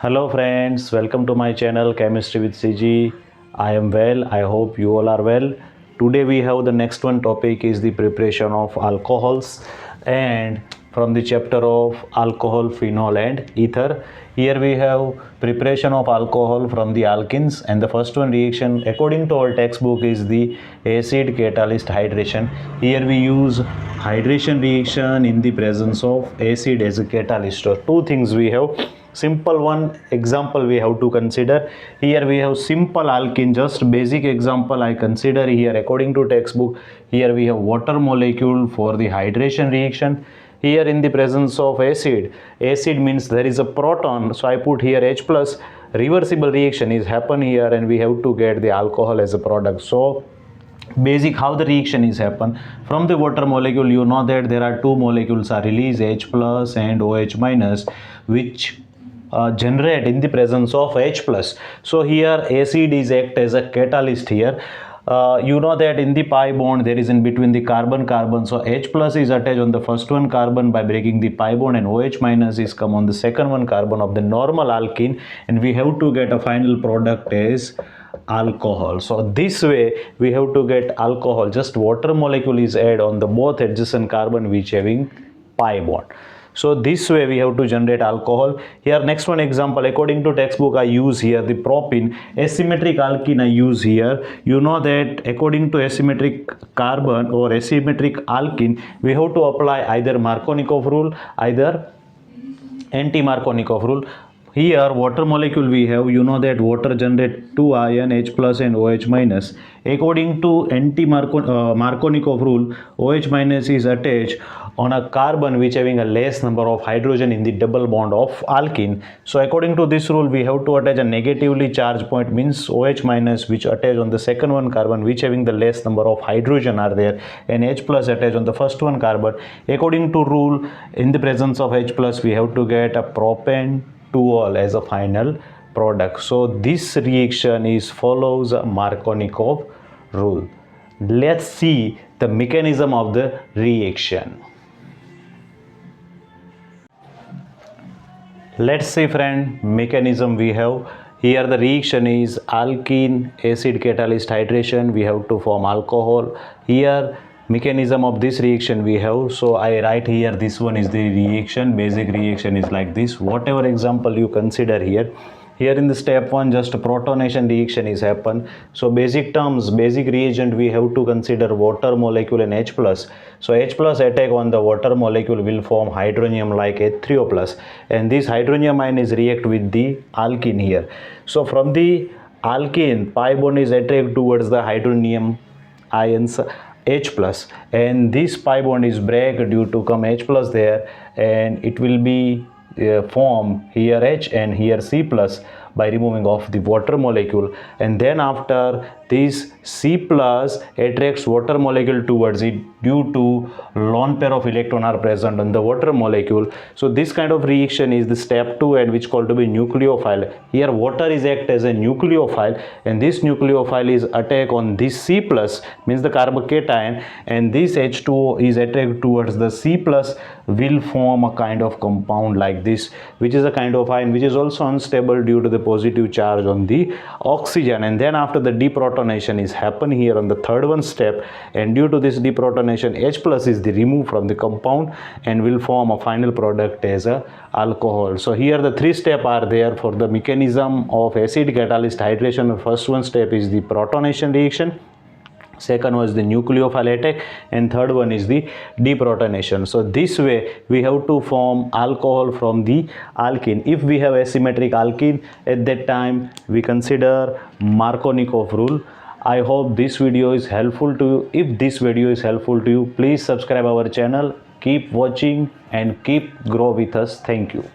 Hello friends, welcome to my channel Chemistry with CG. I am well, I hope you all are well. Today we have the next one topic is the preparation of alcohols, and from the chapter of alcohol, phenol and ether. Here we have preparation of alcohol from the alkenes, and the first one reaction according to our textbook is the acid catalyst hydration. Here we use hydration reaction in the presence of acid as a catalyst. So two things we have. Simple one example we have to consider. Here we have simple alkene, just basic example I consider here according to textbook. Here we have water molecule for the hydration reaction. Here in the presence of acid means there is a proton, so I put here H plus. Reversible reaction is happen here and we have to get the alcohol as a product. So basic how the reaction is happen. From the water molecule, you know that there are two molecules are released, H plus and OH minus, which generate in the presence of H plus. So here acid is act as a catalyst here. You know that in the pi bond there is in between the carbon, so H plus is attached on the first one carbon by breaking the pi bond, and OH minus is come on the second one carbon of the normal alkene, and we have to get a final product as alcohol. So this way we have to get alcohol, just water molecule is add on the both adjacent carbon which having pi bond. So this way we have to generate alcohol. Here next one example, according to textbook I use here the propene, asymmetric alkene I use here. You know that according to asymmetric carbon or asymmetric alkene, we have to apply either Markovnikov rule, either anti-Markovnikov rule. Here water molecule we have, you know that water generate two ion H plus and OH minus. According to anti-Markovnikov rule, OH minus is attached on a carbon which having a less number of hydrogen in the double bond of alkene. So according to this rule we have to attach a negatively charged point, means OH minus which attach on the second one carbon which having the less number of hydrogen are there, and H plus attach on the first one carbon. According to rule, in the presence of H plus we have to get a propane 2-ol as a final product. So this reaction is follows Markovnikov rule. Let's see the mechanism of the reaction. Let's see friend, mechanism we have. Here the reaction is alkene acid catalyst hydration, we have to form alcohol. Here mechanism of this reaction we have, so I write here this one is the reaction. Basic reaction is like this, whatever example you consider here. Here in the step 1 just protonation reaction is happen. So basic terms, basic reagent we have to consider water molecule and H plus. So H plus attack on the water molecule will form hydronium like H3O plus, and this hydronium ion is react with the alkene here. So from the alkene pi bond is attract towards the hydronium ions H plus, and this pi bond is break due to come H plus there, and it will be form here H and here C plus by removing off the water molecule, and then after this C plus attracts water molecule towards it due to lone pair of electron are present on the water molecule. So this kind of reaction is the step 2 and which called to be nucleophile. Here water is act as a nucleophile, and this nucleophile is attack on this C plus, means the carbocation, and this H2O is attract towards the C plus, will form a kind of compound like this, which is a kind of ion which is also unstable due to the positive charge on the oxygen. And then after the deprotonation is happen here on the third one step, and due to this deprotonation H plus is the removed from the compound and will form a final product as a alcohol. So here the three steps are there for the mechanism of acid catalyst hydration. The first one step is the protonation reaction, second was the nucleophile attack, and third one is the deprotonation. So this way we have to form alcohol from the alkene. If we have asymmetric alkene, at that time we consider Markovnikov rule. I hope this video is helpful to you. If this video is helpful to you, please subscribe our channel, keep watching and keep grow with us. Thank you.